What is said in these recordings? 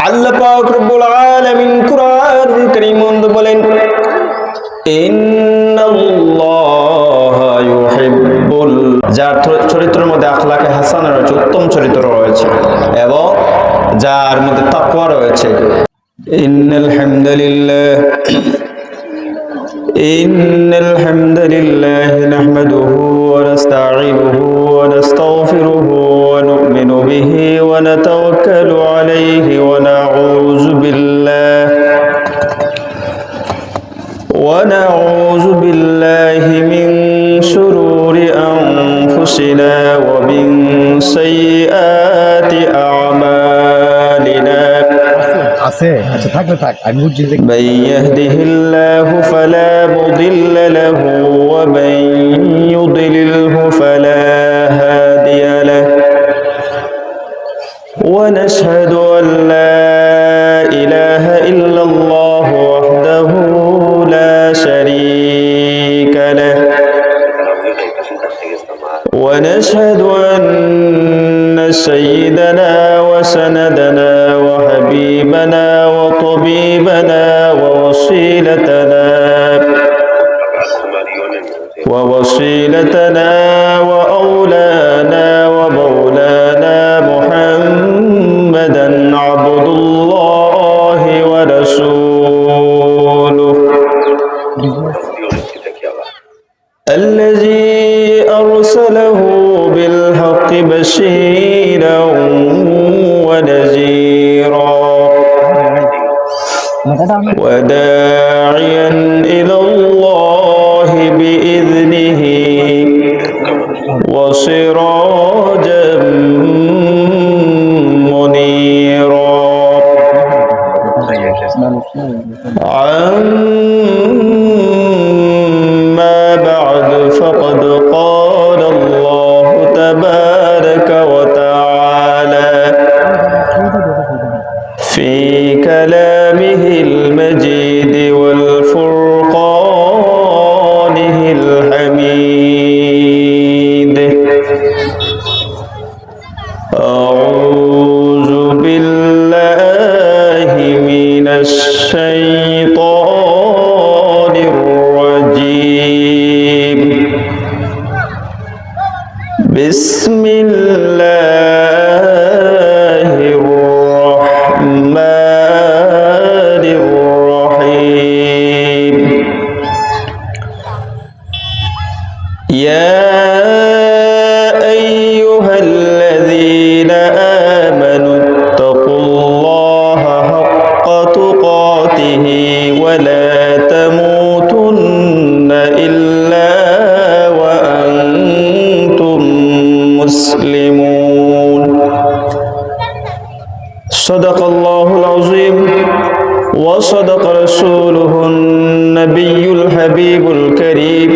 আল্লাহ পাক রব্বুল আলামিন কুরআনুল কারীম বলেন, ইন্নাল্লাহা ইউহিব্বুল, যার চরিত্রের মধ্যে আখলাকে হাসানা রয়েছে, উত্তম চরিত্র রয়েছে এবং যার মধ্যে তাকওয়া রয়েছে। ইন্নাল হামদুলিল্লাহ নাহমাদুহু ওয়া নাস্তাঈনুহু ওয়া নাস্তাগফিরুহু ওয়া নু'মিনু বিহি ওয়া নাতাওয়াক্কালু আলাইহি ওয়া ونعوذ بالله من شرور أنفسنا ومن سيئات أعمالنا من يهده الله فلا مضل له ومن يضلله فلا هادي له ونشهد أن لا إله إلا الله وحده لا شريك له ونشهد أن سيدنا وسندنا وحبيبنا وطبيبنا ووصيلتنا وأولانا ومولانا محمدا عبد الله ورسوله الذي أرسله بالحق بشيرا ونذيرا وداعيا إلى الله بإذنه وسراجا منيرا أما بعد فقد قال الله تبارك وتعالى في كلامه المجيد والفرقانه الحميد أعوذ بالله من الشيطان الرجيم بسم الله الرحمن الرحيم يا أيها الذين آمنوا اتقوا الله حق تقاته ولا تموتن إلا وأنتم مسلمون صدق الله العظيم وصدق رسوله النبي الحبيب الكريم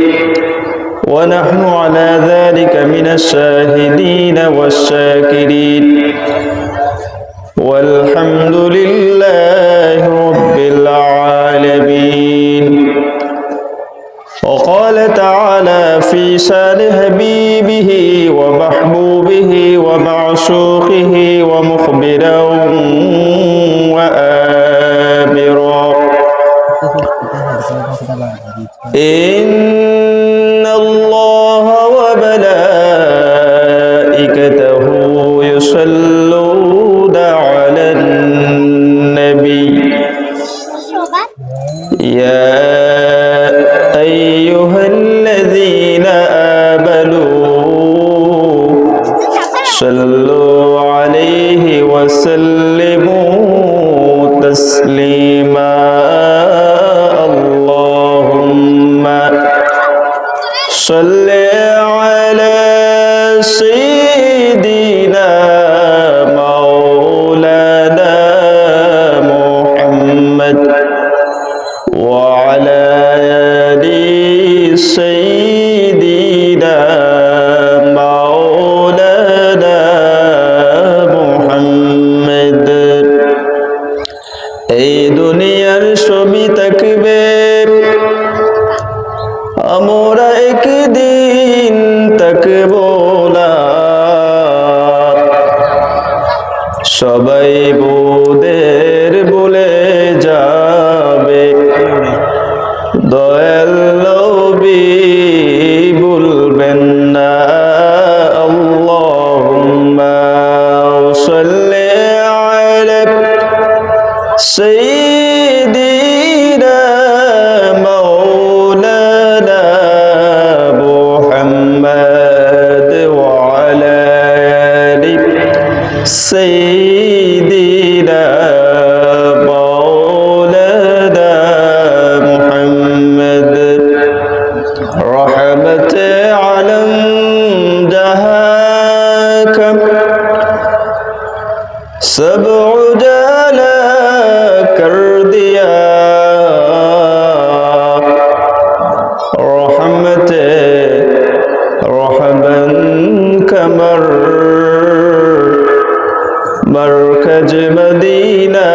ونحن على ذلك من الشاهدين والشاكرين والحمد لله رب العالمين وقال تعالى في شان حبيبه ومحبوبه ومعشوقه ومخبرا وآمرا إن الله وملائكته يصلون على النبي يا أيها الذين آمنوا صلوا عليه وسلموا تسليما اللهم صل على سيدنا مولانا محمد وعلى آل سيدنا مولانا محمد এই দুনিয়ার ছবি থাকবে আমরা একদিন থাকব না সবাই বোধে سيدنا مولانا محمد وعلى آله سيدنا مولانا محمد رحمة علم دهاك سبع جلا کر دیا رحمت رحمن کمر مرکز مدینہ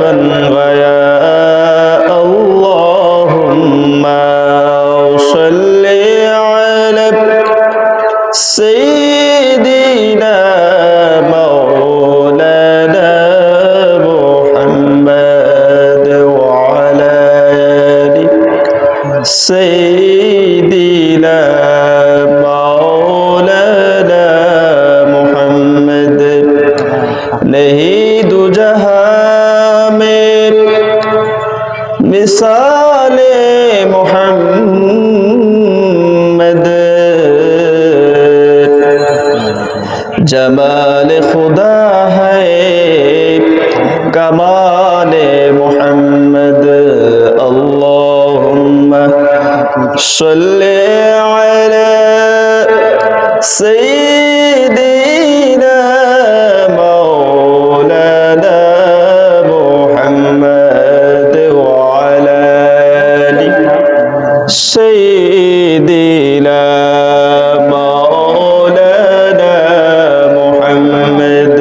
بن گیا اللہم صل علی سیدنا مولانا محمد وعلى آله سيدنا مولانا محمد نہیں دو جہاں میں مثال محمد جمال خدا ہے کمال محمد اللہم صل علی سیدنا مولانا محمد وعلی آلہ سیدنا مولانا محمد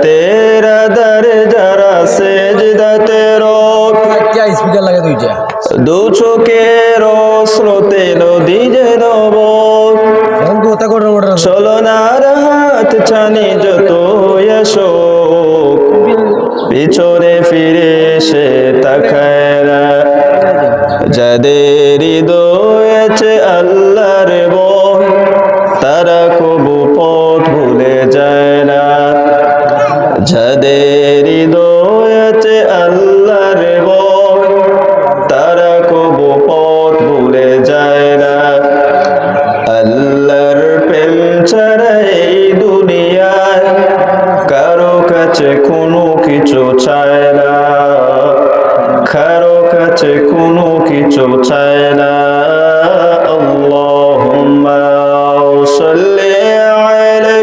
تیرا در جرا سجدہ تیرو দু চোখের স্রোতে নদী যেন চলনার হাত ছানি যত এসো পিছনে ফিরে এসে তাকায় না যাদের হৃদয়েছে আল্লাহর ভয় তারা কবু পথ ভুলে যায় না যাদের হৃদয়েছে আল্লাহর ভয় তারা কবু পথ ভুলে যায় না আল্লাহর প্রেম ছাড়া এই দুনিয়ায় কারো কাছে কোনো কিছু চায় না কারো কাছে কোনো কিছু চায় না আল্লাহুম্মা সাল্লি আলা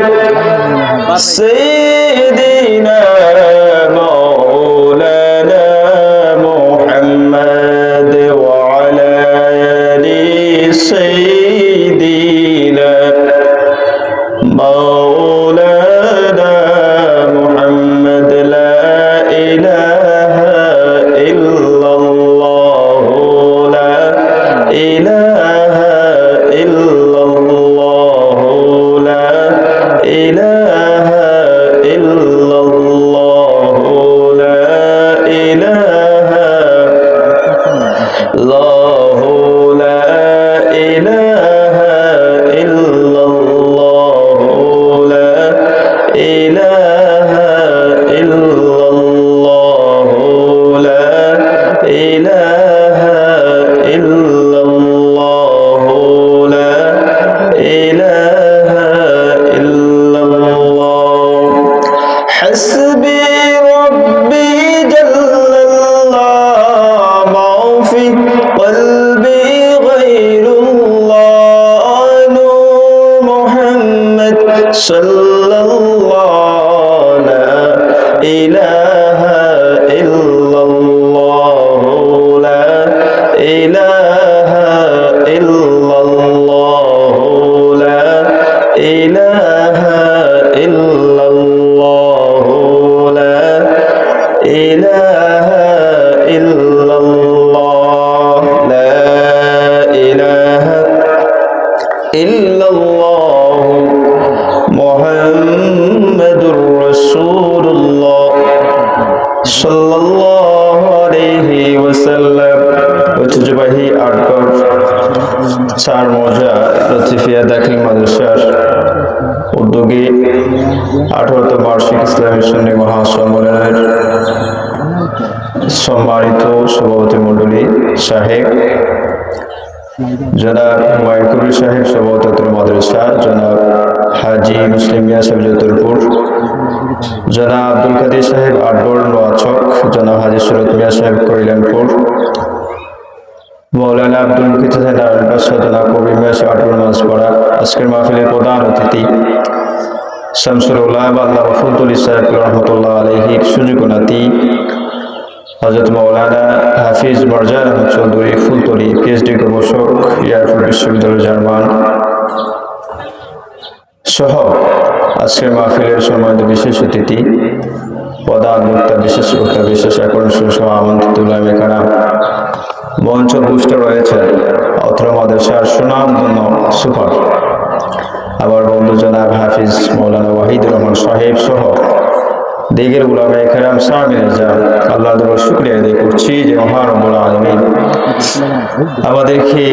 সাইয়্যিদিনা مولانا محمد وعلى آل سيدنا مولانا محمد لا إله إلا الله لا إله إلا الله لا إله إلا الله لا إله الله لا إله إلا الله لا إله إلا الله لا إله إلا الله لا إله إلا الله حسبي ربي جل الله ما في قلبي غير الله نور محمد صلى الله لا إله إلا الله لا إله إلا الله لا إله إلا الله لا إله إلا الله لا إله إلا الله محمد رسول الله صلى الله عليه وسلم ঐতিহ্যবাহী আটগড় চার মৌজা লতিফিয়া দাখিল মাদ্রাসার উদ্যোগে 18তম বার্ষিক ইসলামী সুন্নি মহাসম্মেলনের সম্মানিত সভাপতি মণ্ডলী সাহেব, জনাব হুমায়ুন কবির সাহেব সভাপতি মাদ্রাসা, জনাব হাজি মুসলিম মিয়া সাহেব জতুলপুর, জনাব আব্দুল কাদের সাহেব আটবর নোয়াচক, জনাব হাজি সুরত মিয়া সাহেব কল্যাণপুর, মৌলানা আব্দুল মুকিত হোসেন নারায়ণ বাদশাহ, জনাব কবির মিয়া সাহেব আটবর মাঝপাড়া। আজকের মাহফিলের প্রধান অতিথি শামসুল উলামা আল্লামা ফুলতলী সাহেব রহমতুল্লাহ আলাইহির সুযোগ্য নাতি হযরত মাওলানা হাফিজ মারজান আহমদ চৌধুরী ফুলতলী, পিএইচডি গবেষক, এয়ারফোর্স বিশ্ববিদ্যালয় জার্মান সহ আজকের মাহফিলের সম্মানিত বিশেষ অতিথি, প্রধান বক্তা, বিশেষ বক্তা, বিশেষ আকর্ষণ সহ আমন্ত্রিত উলামায়ে কেরাম, মঞ্চ পুষ্ট রয়েছেন অত্র মাদ্রাসার সুনামধন্য সুপার আমার বন্ধু জনাব হাফিজ মৌলানা ওয়াহিদুর রহমান সাহেব সহ দিগের উলামায়ে কেরাম সামিল যান। আল্লাহ দরবার শুকরিয়া আদায় করছি যে মহান রব্বুল আলামিন আমাদেরকে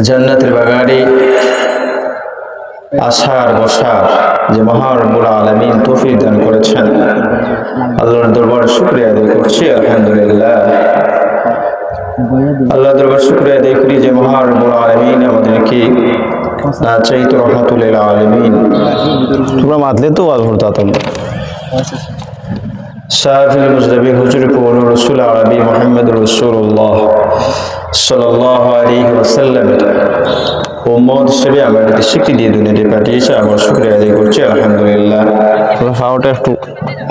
জান্নাতের বাগানে আসার বসার যে মহান রব্বুল আলামিন তৌফিক দান করেছেন। আল্লাহর দরবারে শুকরিয়া আদায় করছি, আলহামদুলিল্লাহ। আল্লাহ দরবার শুকরিয়া আদায় করি যে মহান রব্বুল আলামিন আমাদেরকে চাইতো রহমাতুল লিল আলামিন। তোমরা মাতলে তো আজ হতাম শাহফিল মুজদাবি হুজুর কোন রাসূল আরবি মুহাম্মদ রাসূলুল্লাহ সাল্লাল্লাহু আলাইহি ওয়াসাল্লাম উম্মত হিসেবে আমাদেরকে স্বীকৃতি দিয়ে দুনিয়াতে পাঠিয়েছে। আবার শুকরিয়া আদায় করছি, আলহামদুলিল্লাহ। ফাওটা একটু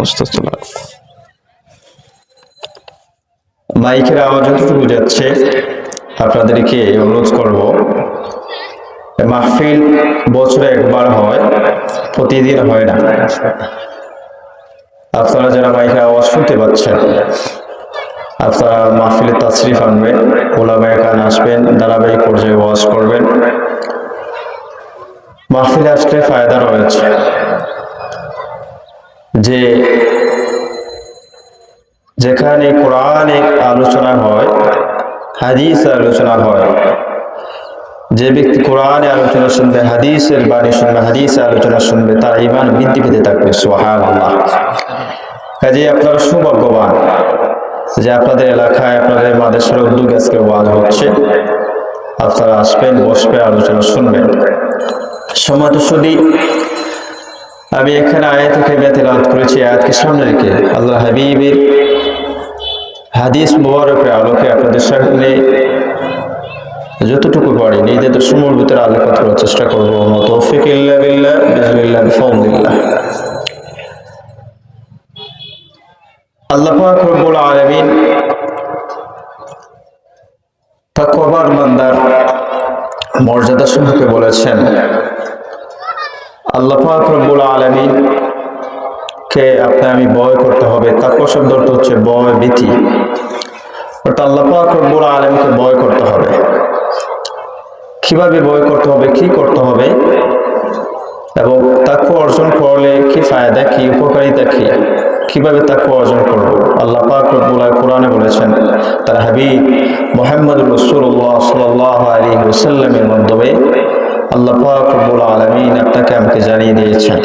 আস্তে মাইকের আওয়াজ যতটুকু যাচ্ছে আপনাদেরকে অনুরোধ করব, মাহফিল বছরে একবার হয়, প্রতিদিন হয় না। আপনারা যারা মাইকের আওয়াজ শুনতে পাচ্ছেন আপনারা মাহফিলে তাশরিফ আনবেন, ওলামায়ে কেরাম আসবেন, ধারাবাহিক পর্যায়ে ওয়াজ করবেন। মাহফিলে আসলে ফায়দা রয়েছে যে যেখানে কোরআনের আলোচনা হয়, হাদিস আলোচনা হয়, যে ব্যক্তি কোরআনে আলোচনা শুনবে, হাদিসের বাণী শুনবে, হাদিসের আলোচনা শুনবে, তার ঈমান বৃদ্ধি পেতে থাকবে। সুবহানাল্লাহ। কাজেই আপনারা সৌভাগ্যবান যে আপনাদের এলাকায় আপনাদের মাদ্রাসার উদ্যোগে আজকে ওয়াজ হচ্ছে। আপনারা আসবেন, বসবেন, আলোচনা শুনবেন। সম্মানিত সুধী, আমি এখানে আয়াত কারিমা তেলাওয়াত করেছি। আয়াতকে সামনে রেখে আল্লাহ হাবিবের হাদিস মুবারকের আলোকে আপনাদের সামনে যতটুকু পারি নিজেদের সময়ের ভিতরে আলোকপাত করার চেষ্টা করবো। তৌফিক ইল্লা বিল্লাহ, বিসমিল্লাহ, বিফাদলিল্লাহ। আল্লাহ পাক রব্বুল আলামিন তাকওয়াবান বান্দার মর্যাদা সম্পর্কে বলেছেন। আল্লাহ পাক রব্বুল আলামিন কে আপনি আমি ভয় করতে হবে। তাকওয়া শব্দের অর্থ হচ্ছে ভয়, ভীতি। অর্থাৎ আল্লাহ পাক রব্বুল আলামিনকে ভয় করতে হবে। কিভাবে ভয় করতে হবে, কি করতে হবে এবং তাকওয়া অর্জন করলে কি ফায়দা, কি উপকারিতা, কি কিভাবে তাকওয়া অর্জন করব, আল্লাহ পাক রব্বুল আলামিন কোরআনে বলেছেন। তার হাবিব মুহাম্মদ রাসূলুল্লাহ সাল্লাল্লাহু আলাইহি ওয়াসাল্লামের মাধ্যমে আল্লাহ পাক রব্বুল আলামিন আপনাকে আমাকে জানিয়ে দিয়েছেন।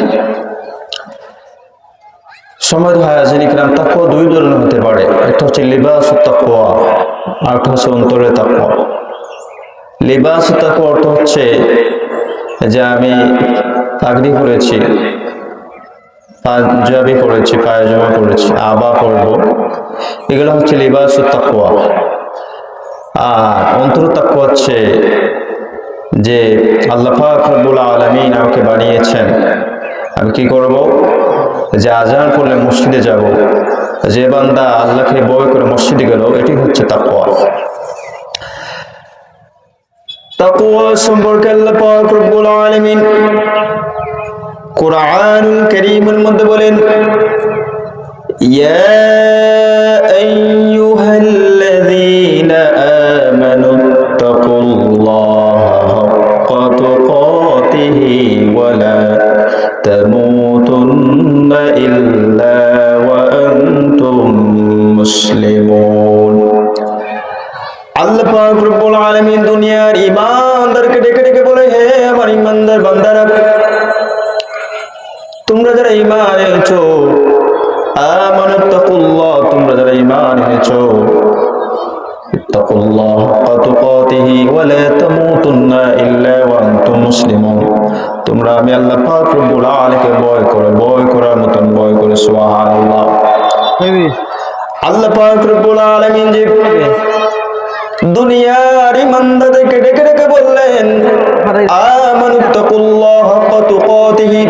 সম্মানিত হাজিরিন কিরাম, তাকওয়া দুই ধরনের হতে পারে। একটা হচ্ছে লিবাসুত তাকওয়া, আর একটা হচ্ছে অন্তরের তাকওয়া। লিবাসুত তাকওয়া অর্থ হচ্ছে যে আমি পাগড়ি পরেছি, পাঞ্জাবি পরেছি, পায়জামা পরেছি, আবা পরবো, এগুলো হচ্ছে লিবাসুত তাকওয়া। আর অন্তরের তাকওয়া হচ্ছে যে আল্লাহ পাক রব্বুল আলামিন আমাকে বানিয়েছেন, আমি কি করব, যে আজান করলে মসজিদে যাব, যে বান্দা আল্লাহকে ভয় করে মসজিদে গেল, এটি হচ্ছে তাকওয়া। তাকওয়া সম্পর্কে আল্লাহ পাক রব্বুল আলামিন কুরআনুল কারীমের মধ্যে বলেন, ইয়া আইয়ুহাল্লাযীনা আমানু তাকুল্লাহা হাক্কা তুকাতিহি ওয়া লা তামুতুন্না ইল্লা ওয়া আনতুম মুসলিমুন। আল্লাহ পাক রব্বুল আলামিন দুনিয়ার ঈমানদারকে ডেকে ডেকে বলে, হে আমার ঈমানদার বান্দারা, তোমরা যারা ঈমান এনেছো, আমানুত্তাকুল্লাহ, তোমরা যারা ঈমান এনেছো, ইত্তাকুল্লাহ হাক্কা তুকাতিহি ওয়া লা তামুতুন্না ইল্লা ওয়া আনতুম মুসলিমুন। তোমরা আমি আল্লাহ পাক রব্বুল আলামিনকে ভয় করো, ভয় করার মতন ভয় করো। সুবহানাল্লাহ। আল্লাহ পাক রব্বুল আলামিন যে দুনিয়ার ইমানদারদেরকে ডেকে ডেকে বললেন, আমানুত্তাকুল্লাহ হাক্কা তুকাতিহি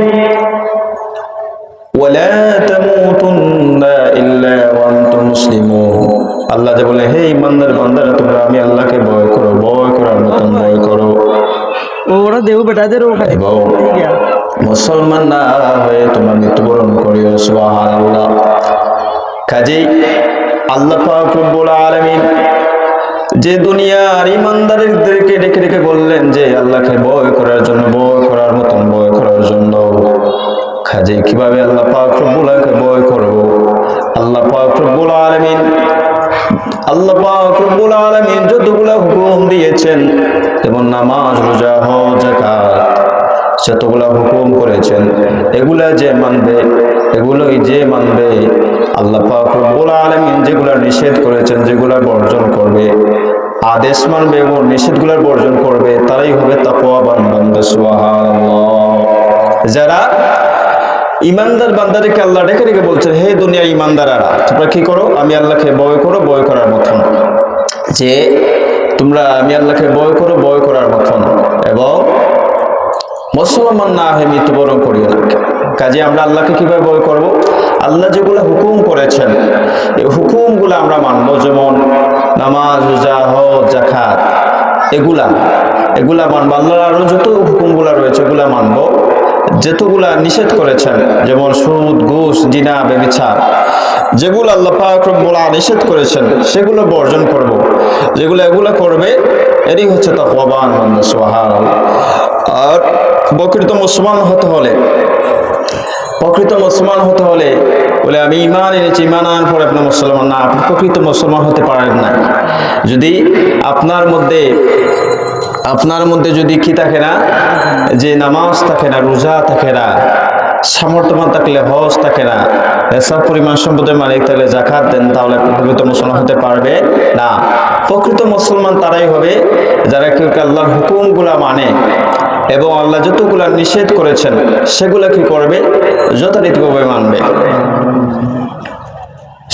ওয়া লা তামুতুন্না ইল্লা ওয়া আনতুম মুসলিমুন। আল্লাহ যে বলে, হে ইমানদার বান্দারা, তোমরা আমি আল্লাহকে ভয় করো, ভয় করার মতন ভয় করো। ওরা দেও বেটাদের ওখানে এবং মুসলমান না হয়ে তোমরা মৃত্যুবরণ করিও। সুবহানাল্লাহ। কাজেই আল্লাহ পাক রব্বুল আলামিন যে দুনিয়ার ইমানদারদেরকে ডেকে ডেকে বললেন যে আল্লাহকে ভয় করার জন্য, ভয় করার মতন ভয় করার জন্য। কাজেই কিভাবে আল্লাহ পাক রব্বুল আলামিনকে ভয় করব? আল্লাহ পাক রব্বুল আলামিন যতগুলা হুকুম দিয়েছেন, যেমন নামাজ, রোজা, হজ, যাকাত, যতগুলা হুকুম করেছেন, এগুলা যে মানবে, এগুলোই যে মানবে, আল্লাহ পাক রব্বুল আলামিন যেগুলা নিষেধ করেছেন, যেগুলা বর্জন করবে, আদেশ মানবে এবং নিষেধগুলা বর্জন করবে, তারাই হবে তাকওয়াবান বান্দা। সুবহানাল্লাহ। যারা ইমানদার বান্দাদেরকে আল্লাহ ডেকে ডেকে বলছেন, হে দুনিয়া ইমানদারারা, তোমরা কি করো? আমি আল্লাহকে ভয় করো, ভয় করার মতন। যে তোমরা আমি আল্লাহকে ভয় করো, ভয় করার মতন, এবং মুসলমান না হয়ে মৃত্যুবরণ করিও না। কাজে আমরা আল্লাহকে কিভাবে ভয় করব? আল্লাহ যেগুলো হুকুম করেছেন, এই হুকুমগুলো আমরা মানবো। যেমন নামাজ, রোজা, হজ, যাকাত, এগুলা মানবো। আল্লাহর আরো যত হুকুমগুলা রয়েছে এগুলা মানবো। যতগুলা নিষেধ করেছেন, যেমন সুদ, ঘুষ, জিনা, ব্যভিচার, যেগুলো আল্লাহ পাক রব্বুল আলামিন নিষেধ করেছেন, সেগুলো বর্জন করব। এগুলো করবে, এরই হচ্ছে তাকওয়াবান বান্দা। সুবহানাল্লাহ। আর প্রকৃত মুসলমান হতে হলে বলে আমি ঈমান এনেছি, ঈমান আনার পর আপনি মুসলমান না, আপনি প্রকৃত মুসলমান হতে পারেন না যদি আপনার মধ্যে যদি কি থাকে না, যে নামাজ থাকে না, রোজা থাকে না, সামর্থ্যমান থাকলে হজ থাকে না, নেশাব পরিমাণ সম্পদের মালিক থাকলে যাকাত দেন, তাহলে প্রকৃত মুসলমান হতে পারবে না। প্রকৃত মুসলমান তারাই হবে যারা কেউ আল্লাহর হুকুমগুলা মানে এবং আল্লাহ যতগুলা নিষেধ করেছেন সেগুলা কি করবে? যথারীতিভাবে মানবে।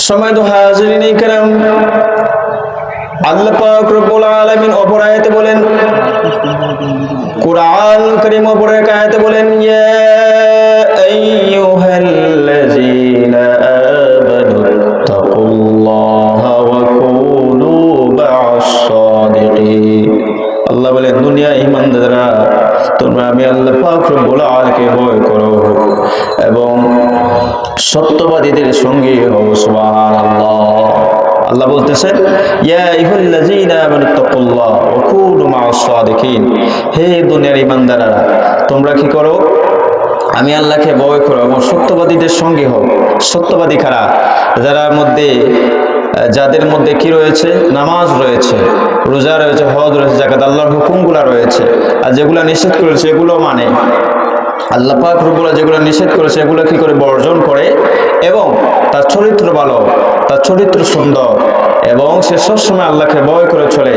সম্মানিত হাজিরিন কিরাম, আল্লাহ পাক রব্বুল আলামিন অপর আয়াতে বলেন, কুরআন কারীম অপর এক আয়াতে বলেন, ইয়া আইয়ুহাল্লাযীনা আমানুত্তাকুল্লাহা ওয়া কুনু মা'আস সাদিকিন। আল্লাহ বলেন, দুনিয়া ঈমানদাররা, তোমরা আমি আল্লাহ পাক রব্বুল আলামিনকে ভয় করো এবং সত্যবাদীদের সঙ্গী হও। সুবহানাল্লাহ। আল্লাহ বলতেছেন, ইয়া আইয়ুহাল্লাযীনা আমানুত্তাকুল্লাহ ওয়া কুনু মা'আস সাদিকিন। হে দুনিয়ার ঈমানদাররা, তোমরা কি করো? আমি আল্লাহকে ভয় করো এবং সত্যবাদীদের সঙ্গী হও। সত্যবাদী কারা? যাদের মধ্যে কি রয়েছে? নামাজ রয়েছে, রোজা রয়েছে, হজ রয়েছে, যাকাত, আল্লাহর হুকুমগুলা রয়েছে, আর যেগুলা নিষেধ করেছে এগুলো মানে। আল্লাহ পাক রব্বুল আলামিন যেগুলো নিষেধ করেছে এগুলো কি করে? বর্জন করে, এবং তার চরিত্র ভালো, তার চরিত্র সুন্দর, এবং সে সবসময় আল্লাহকে ভয় করে চলে।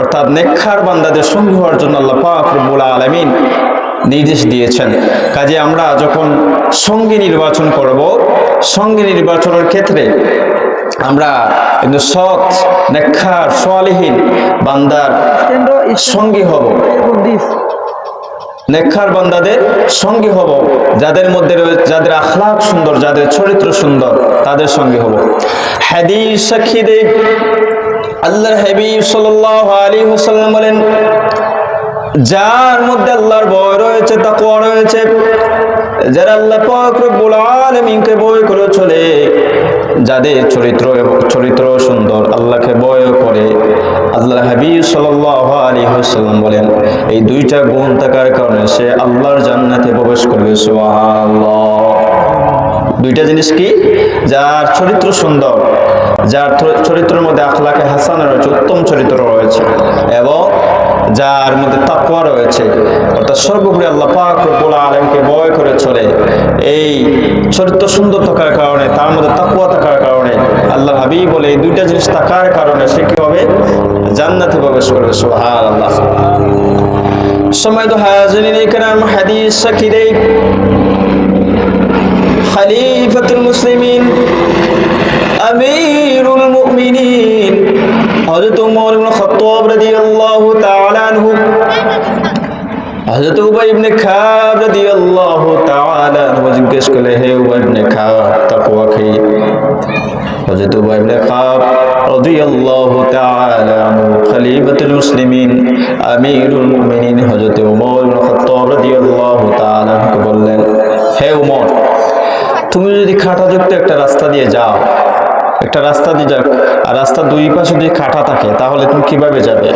অর্থাৎ নেককার বান্দাদের সঙ্গী হওয়ার জন্য আল্লাহ পাক রব্বুল আলামিন নির্দেশ দিয়েছেন। কাজে আমরা যখন সঙ্গী নির্বাচন করব, সঙ্গী নির্বাচনের ক্ষেত্রে আমরা কিন্তু সৎ, নেককার, সালেহীন বান্দার সঙ্গী হব, নেককার বান্দাদের সঙ্গী হব, যাদের মধ্যে যাদের আখলাক সুন্দর, যাদের চরিত্র সুন্দর, তাদের সঙ্গী হব। হাদিস সাক্ষী দেয়, আল্লাহর হাবিব সাল্লাল্লাহু আলাইহি ওয়াসাল্লাম বলেন, যার মধ্যে আল্লাহর ভয় রয়েছে, তাকওয়া রয়েছে, যারা আল্লাহ পাক রব্বুল আলামিনকে ভয় করে চলে, যাদের চরিত্র সুন্দর, আল্লাহকে ভয় করে, আল্লাহর হাবিব সাল্লাল্লাহু আলাইহি ওয়াসাল্লাম বলেন, এই দুইটা গুণ থাকার কারণে সে আল্লাহর জান্নাতে প্রবেশ করবে। সুবহানাল্লাহ। দুইটা জিনিস কি? যার চরিত্র সুন্দর, যার চরিত্রের মধ্যে আখলাকে হাসানা রয়েছে, উত্তম চরিত্র রয়েছে, এবং যার মধ্যে তাকওয়া রয়েছে, অর্থাৎ সর্বোপরি আল্লাহ পাক রব্বুল আলামিনকে ভয় করে চলে, এই চরিত্র সুন্দর থাকার কারণে, তার মধ্যে তাকওয়া থাকার কারণে, আল্লাহ হাবিব বলে এই দুইটা জিনিস থাকার কারণে সে কি হবে? জান্নাতে প্রবেশ করবে। সুবহানাল্লাহ। সম্মানিত হাজিরিন ইকরাম, হাদিস সাক্ষী দেয় খলিফাতুল মুসলিমিন আমিরুল মুমিনিন হযরত ওমর ইবনে খাত্তাব রাদিয়াল্লাহু তাআলা আনহু, হযরত উবাই ইবনে কাব রাদিয়াল্লাহু তাআলা আনহু জিজ্ঞেস করলে, হে উবাই ইবনে কাব, তাকওয়া কি? হযরত উবাই ইবনে কাব রাদিয়াল্লাহু তাআলা আনহু খলিফাতুল মুসলিমিন আমিরুল মুমিনিন হযরত ওমর ইবনে খাত্তাব রাদিয়াল্লাহু তাআলা আনহু বললেন, হে ওমর, তুমি যদি কাঁটাযুক্ত একটা রাস্তা দিয়ে যাও, একটা রাস্তা দিয়ে যাও, আর রাস্তার দুই পাশে যদি কাঁটা থাকে, তাহলে তুমি কিভাবে যাবে?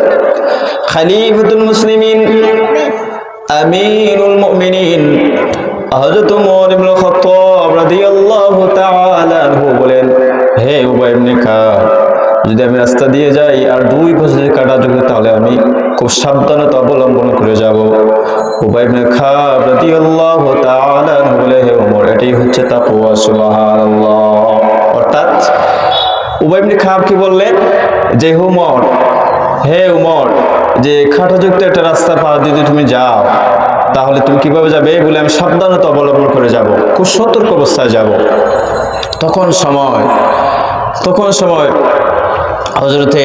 খলিফাতুল মুসলিমিন আমিরুল মুমিনিন হযরত ওমর ইবনে খাত্তাব রাদিয়াল্লাহু তাআলা আনহু বলেন, হে উবাই ইবনে কাব, যদি আমি রাস্তা দিয়ে যাই আর দুই পাশে যদি কাঁটাযুক্ত, তাহলে আমি খুব সাবধানতা অবলম্বন করে যাব। উবাই ইবনে কাব রাদিয়াল্লাহু তাআলা আনহু বলে, হে ওমর, এটাই হচ্ছে তাকওয়া। সুবহানাল্লাহ। অর্থাৎ উবাই ইবনে কাব কি বললেন? যে ওমর, হে ওমর, যে কাঁটাযুক্ত একটা রাস্তা পার যদি তুমি যাও, তাহলে তুমি কিভাবে যাবে? বলে আমি সাবধানতা অবলম্বন করে যাব, খুব সতর্ক অবস্থায় যাব। তখন সময় হযরতে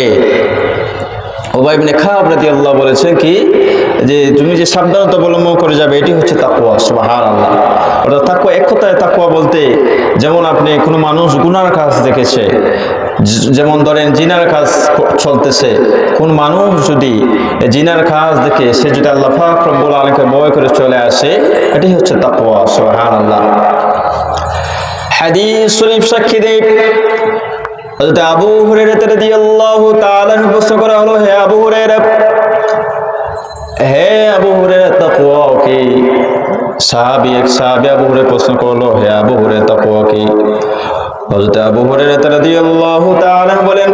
উবাই ইবনে কাব রাদিয়াল্লাহু বলেছেন কি, যে তুমি যে সাবধানতা অবলম্বন করে যাবে, এটি হচ্ছে তাকওয়া। সুবহানাল্লাহ। অর্থাৎ তাকওয়া, এক কথায় তাকওয়া বলতে, যেমন আপনি কোনো মানুষ গুনার কাজ দেখেছে, যেমন ধরেন জিনার কাজ চলতেছে, কোন মানুষ যদি জিনার কাজ দেখে সে যদি আল্লাহ পাক রব্বুল আলামিনকে ভয় করে চলে আসে, এটি হচ্ছে তাকওয়া। সুবহানাল্লাহ। হাদিস শরীফ সাক্ষী দেয় হযরত আবু হুরায়রা রাদিয়াল্লাহু তাআলা আনহু প্রশ্ন করা হলো, হে আবু হুরায়রা, তাকওয়া কি? সাহাবী আবু হুরায়রা প্রশ্ন করলো, হে আবু হুরায়রা, তাকওয়া কি? হযরত আবু হুরায়রা রাদিয়াল্লাহু তাআলা বলেন,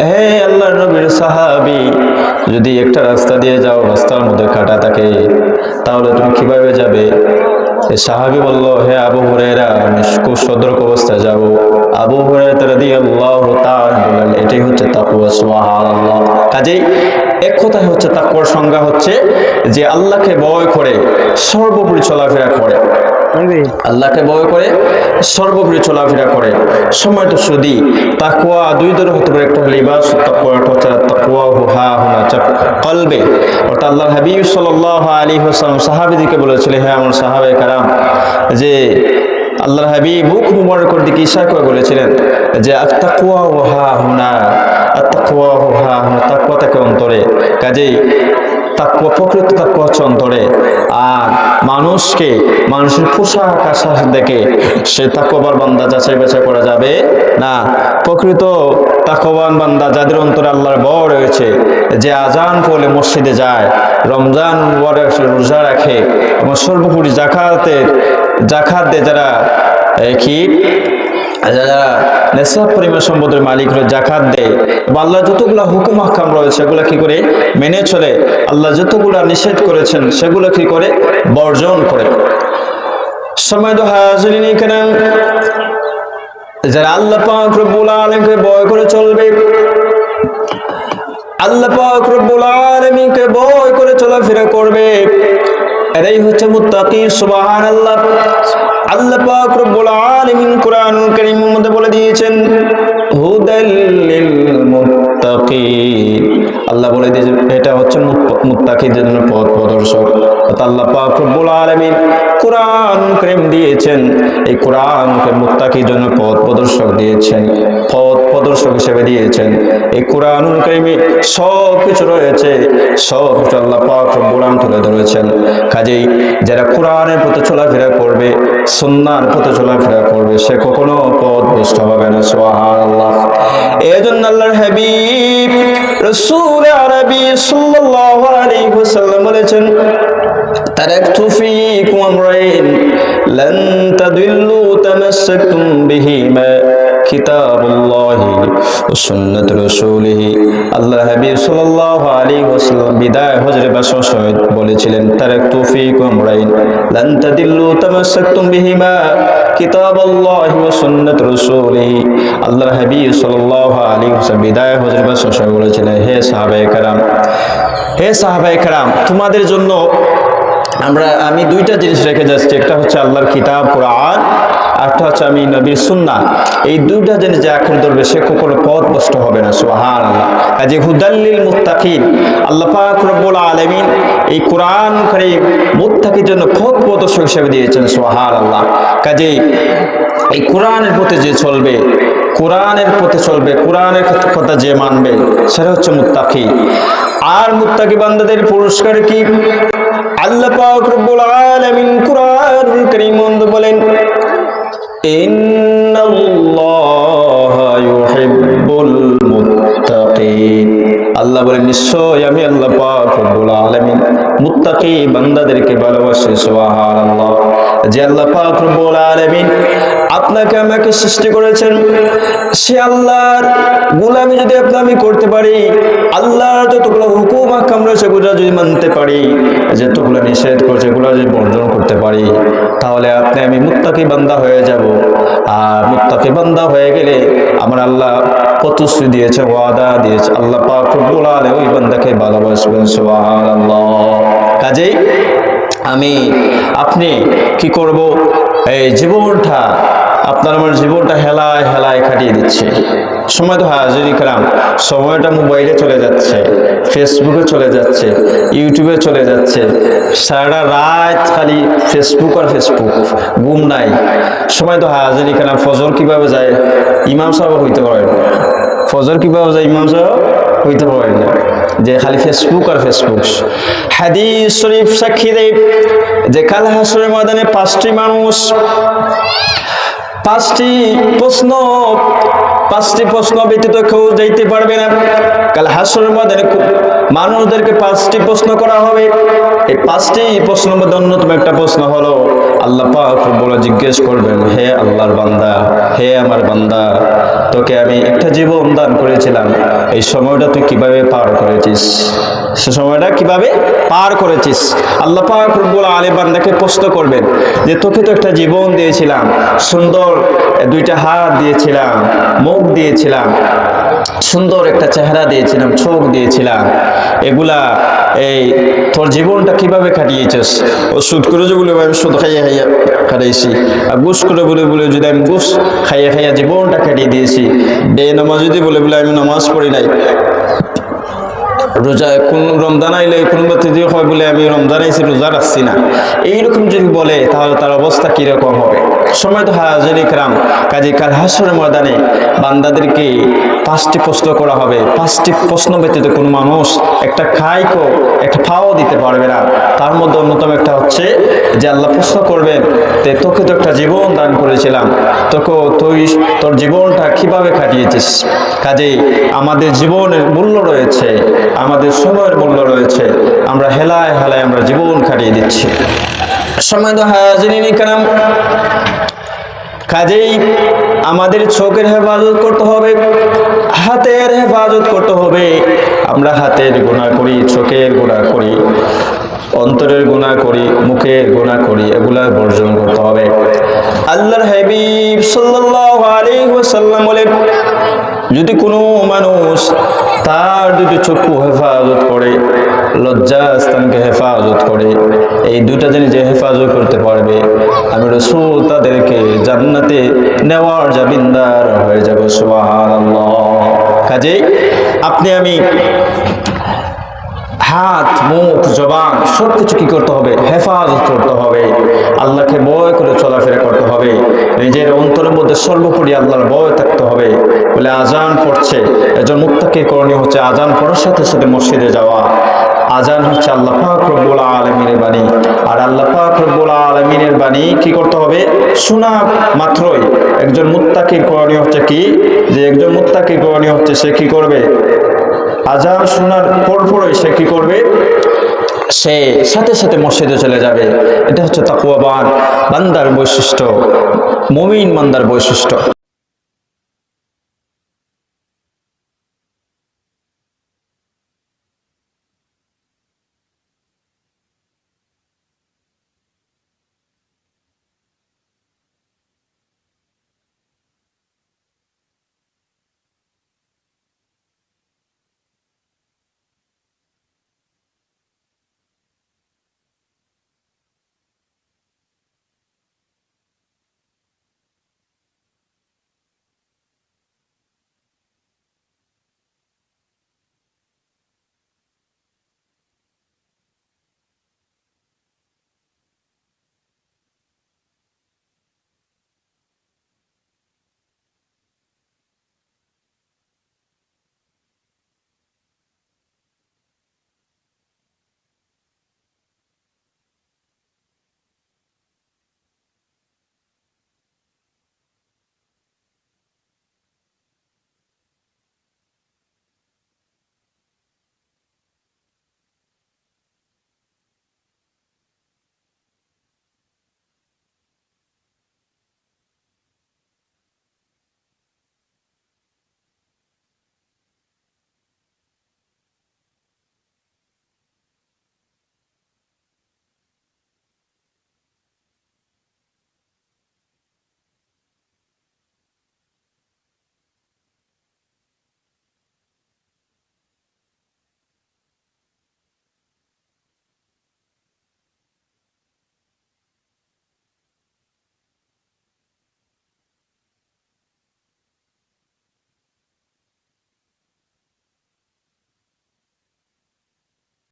হে আল্লাহর নবীর সাহাবী, যদি একটা রাস্তা দিয়ে যাও, রাস্তার মধ্যে কাঁটা থাকে, তাহলে তুমি কিভাবে যাবে? এই সাহাবী বলল, হে আবু হুরায়রা, আমি খুব সতর্ক অবস্থায় যাব। আবু হুরায়রা রাদিয়াল্লাহু তাআলা বলেন, এটাই হচ্ছে তাকওয়া। সুবহানাল্লাহ। কাজেই এক কথায় হচ্ছে তাকওয়ার সংজ্ঞা হচ্ছে যে আল্লাহকে ভয় করে সর্বোপরি চলাফেরা করে, আল্লাহকে ভয় করে সর্বোপরি চলাফেরা করে। সময় তো শুধু তাকওয়া দুই ধরনের হতে পারে, একটা লিবাস তাকওয়া, হচ্ছে তাকওয়া হা হুনা কলবে। অর্থাৎ আল্লাহর হাবিব সাল্লাল্লাহু আলাইহি ওয়াসাল্লাম সাহাবীদেরকে বলেছিলেন, হে আমার সাহাবায়ে কেরাম, যে আল্লাহর হাবিব মুখ মুবারকের দিকে ইশারা করে বলেছিলেন যে আত-তাকওয়া হা হুনা, আত-তাকওয়া হা হুনা, তাকওয়া থাকে অন্তরে। কাজেই তাকওয়া, প্রকৃত তাকওয়া হচ্ছে অন্তরে। আর মানুষের পোশাক আশাক দেখে সে তাকওয়ার বান্দা যাচাই বাছাই করা যাবে না। প্রকৃত তাকওয়ান বান্দা যাদের অন্তরে আল্লাহর ভয় রয়েছে, যে আজান পড়লে মসজিদে যায়, রমজান রোজা রাখে, এবং সর্বোপরি জাকাত দেয়, যারা নেশাব পরিমাণ সম্পদের মালিক হলে জাকাত দেয়, বা আল্লাহ যতগুলা হুকুম আহকাম রয়েছে সেগুলো কি করে মেনে চলে, আল্লাহ যতগুলা নিষেধ করেছেন সেগুলো কি করে বর্জন করে। সম্মানিত হাজিরিন ইকরাম, যারা আল্লাহ পাক রব্বুল আলামিনকে ভয় করে চলবে, আল্লাহ পাক রব্বুল আলামিনকে ভয় করে চলাফেরা করবে, এরাই হচ্ছে মুত্তাকি। সুবহানাল্লাহ। আল্লাহ পাক রব্বুল আলামিন কুরআনুল কারীমের মধ্যে বলে দিয়েছেন, হুদাল লিল মুত্তাকিন। আল্লাহ বলে দিয়েছেন এটা হচ্ছে মুত্তাকিদের জন্য পথ প্রদর্শক। আল্লাহ পাক রব্বুল আলামিন কুরআনুল কারীম দিয়েছেন, এই কুরআনকে মুত্তাকির জন্য পথ প্রদর্শক দিয়েছেন, পথ প্রদর্শক হিসেবে দিয়েছেন। এই কুরআনুল কারীমে সব কিছু রয়েছে, সব কিছু আল্লাহ পাক রব্বুল আলামিন তুলে ধরেছেন। কাজেই যারা কোরআনের পথে চলাফেরা করবে, সুন্নাহর পথে চলাফেরা করবে, সে কখনো পথভ্রষ্ট হবে না। সুবহানাল্লাহ। এজন্য আল্লাহর হাবিব রাসূল আরবি সাল্লাল্লাহু আলাইহি ওয়াসাল্লাম বলেছেন, তারাকতু ফীকুম আমরাইন লান তাদিল্লু তামাসসাকতুম বিহিমা কিতাবুল্লাহি ওয়া সুন্নাতি রাসূলিহি। আল্লাহ হাবিব সাল্লাল্লাহু আলাইহি ওয়াসাল্লাম বিদায় হজরে বাসর সময় বলেছিলেন, তারাকতু ফীকুম আমরাইন লান তাদিল্লু তামাসসাকতুম বিহিমা কিতাবাল্লাহি ওয়া সুন্নাতি রাসূলিহি। আল্লাহ হাবিব সাল্লাল্লাহু আলাইহি ওয়াসাল্লাম বিদায় হজরে বাসর সময় বলেছিলেন, হে সাহাবায়ে কেরাম, হে সাহাবায়ে কেরাম, তোমাদের জন্য আমি দুইটা জিনিস রেখে যাচ্ছি। একটা হচ্ছে আল্লাহর কিতাব কোরআন, আরটা হচ্ছে আমি নবীর সুন্নাহ। এই দুইটা জিনিস যে আঁকড়ে ধরবে সে কখনো পথ নষ্ট হবে না। সুবহানাল্লাহ। কাজে হুদাল্লিল মুত্তাকিন, আল্লাহ পাক রব্বুল আলামিন এই কোরআন কারীম মুত্তাকির জন্য পথ প্রদর্শক হিসেবে দিয়েছেন। সুবহানাল্লাহ। কাজে এই কোরআনের পথে যে চলবে, কোরআনের পথে চলবে, কোরআনের কথা যে মানবে সেটা হচ্ছে মুত্তাকি। আর মুত্তাকি বান্দাদের পুরস্কার কি? আল্লাহ পাক রব্বুল আলামিন কোরআনুল কারীম বলেন, ইন্নাল্লাহা ইউহিব্বুল মুত্তাকিন। আল্লাহ বলেন, নিশ্চয় আমি আল্লাহ পাক রব্বুল আলামিন মুত্তাকি বান্দাদেরকে ভালোবাসি। সুবহানাল্লাহ। যে আল্লাহ পাক রব্বুল আলামিন আপনাকে আমাকে সৃষ্টি করেছেন, সে আল্লাহর গোলামি যদি আমি করতে পারি, আল্লাহর যতগুলো হুকুম আহকাম রয়েছে সেগুলো যদি মানতে পারি, যতগুলো নিষেধ করেছে সেগুলো যদি বর্জন করতে পারি, তাহলে আমি মুত্তাকি বান্দা হয়ে যাব। আর মুত্তাকি বান্দা হয়ে গেলে আমার আল্লাহ প্রতিশ্রুতি দিয়েছে, ওয়াদা দিয়েছে, আল্লাহ পাক রব্বুল আলামিন ওই বান্দাকে ভালোবাসবেন। সুবহানাল্লাহ। কাজেই আপনি কি করব, এই জীবনটা আপনার আমার জীবনটা হেলায় হেলায় কাটিয়ে দিচ্ছে। সময় তো হাজিরি কালাম, সময়টা মোবাইলে চলে যাচ্ছে, ফেসবুকে চলে যাচ্ছে, ইউটিউবে চলে যাচ্ছে, সারা রাত খালি ফেসবুক আর ফেসবুক, ঘুম নাই। সময় তো হাজিরি কালাম, ফজর কিভাবে যায় ইমাম সাহেব হইতে পারেন, ফজর কিভাবে যায় ইমাম সাহেব হইতে পারেন না, যে খালি ফেসবুক আর ফেসবুক। হাদিস শরীফ সাক্ষী দেয় যে কাল হাসরের ময়দানে পাঁচটি প্রশ্ন ব্যতীত কেউ যাইতে পারবে না। কাল হাসরের ময়দানে মানুষদেরকে 5টি প্রশ্ন করা হবে। এই 5টি প্রশ্নের মধ্যে অন্যতম একটা প্রশ্ন হলো, আল্লাহ পাক রব্বুল আলামিন জিজ্ঞেস করবেন, হে আল্লাহর বান্দা, হে আমার বান্দা, তোকে আমি একটা জীবন দান করেছিলাম, এই সময়টা তুই কিভাবে পার করেছিস? সে সময়টা কিভাবে পার করেছিস? আল্লাহ পাক রব্বুল আলামিন বান্দাকে প্রশ্ন করবেন যে, তোকে তো একটা জীবন দিয়েছিলাম, সুন্দর 2টা হাত দিয়েছিলাম, মুখ দিয়েছিলাম, সুন্দর একটা চেহারা দিয়েছিলাম, চোখ দিয়েছিলাম, এগুলা তোর জীবনটা কিভাবে কাটিয়েছিস? ও সুদ করে যে বলে আমি সুদ খাইয়া কাটাইছি, আর ঘুষ করে বলে যদি আমি ঘুষ খাইয়া জীবনটা কাটিয়ে দিয়েছি, বেনামাজ যদি বলে আমি নামাজ পড়ি নাই, রোজা কোন রমজান আইলে কোন ব্যক্তি হয় বলে আমি রমজান আইছি রোজা রাখছি না, এইরকম যদি বলে তাহলে তার অবস্থা কিরকম হবে? সময় তো হাজির ইকরাম। কাজী কাল হাসরের ময়দানে বান্দাদেরকে 5টি প্রশ্ন করা হবে। 5টি প্রশ্ন ব্যতীত কোনো মানুষ একটা একটা ফাও দিতে পারবে না। তার মধ্যে অন্যতম একটা হচ্ছে যে আল্লাহ প্রশ্ন করবেন, তোকে তো একটা জীবন দান করেছিলাম, তুই তোর জীবনটা কিভাবে কাটিয়েছিস? কাজেই আমাদের জীবনের মূল্য রয়েছে, আমাদের সময়ের মূল্য রয়েছে, আমরা হেলায় হেলায় আমরা জীবন কাটিয়ে দিচ্ছি। সময় তো হাজিরিন ইকরাম। কাজেই আমাদের চোখের হেফাজত করতে হবে, হাতের হেফাজত করতে হবে। আমরা হাতের গুনাহ করি, চোখের গুনাহ করি, অন্তরের গুনাহ করি, মুখের গুনাহ করি, এগুলা বর্জন করতে হবে। আল্লাহর হাবিব সাল্লাল্লাহু আলাইহি ওয়াসাল্লাম বলেন, যদি কোনো মানুষ তার 2টি চক্ষু হেফাজত করে, লজ্জাস্থানকে হেফাজত করে, এই 2টা জিনিস যে হেফাজত করতে পারবে, আমি রাসূল তাদেরকে জান্নাতে নেওয়ার জামিনদার হয়ে যাব। সুবহানাল্লাহ। কাজেই আমি হাত, মুখ, জবান সবকিছু কি করতে হবে? হেফাজত করতে হবে। আল্লাহকে ভয় করে চলাফেরা করতে হবে। নিজের অন্তরের মধ্যে সর্বোপরি আল্লাহর ভয় থাকতে হবে। বলে আজান পড়ছে, একজন মুত্তাকির করণীয় হচ্ছে আজান পড়ার সাথে সাথে মসজিদে যাওয়া। আজান হচ্ছে আল্লাহ পাক রব্বুল আলামিনের বাণী, আর আল্লাহ পাক রব্বুল আলামিনের বাণী কি করতে হবে? শোনা মাত্রই একজন মুত্তাকির করণীয় হচ্ছে কি? যে একজন মুত্তাকির করণীয় হচ্ছে সে কি করবে? আজান শোনার পরপরই সে কি করবে? সে সাথে সাথে মসজিদে চলে যাবে। এটা হচ্ছে তাকওয়াবান বান্দার বৈশিষ্ট্য, মুমিন বান্দার বৈশিষ্ট্য।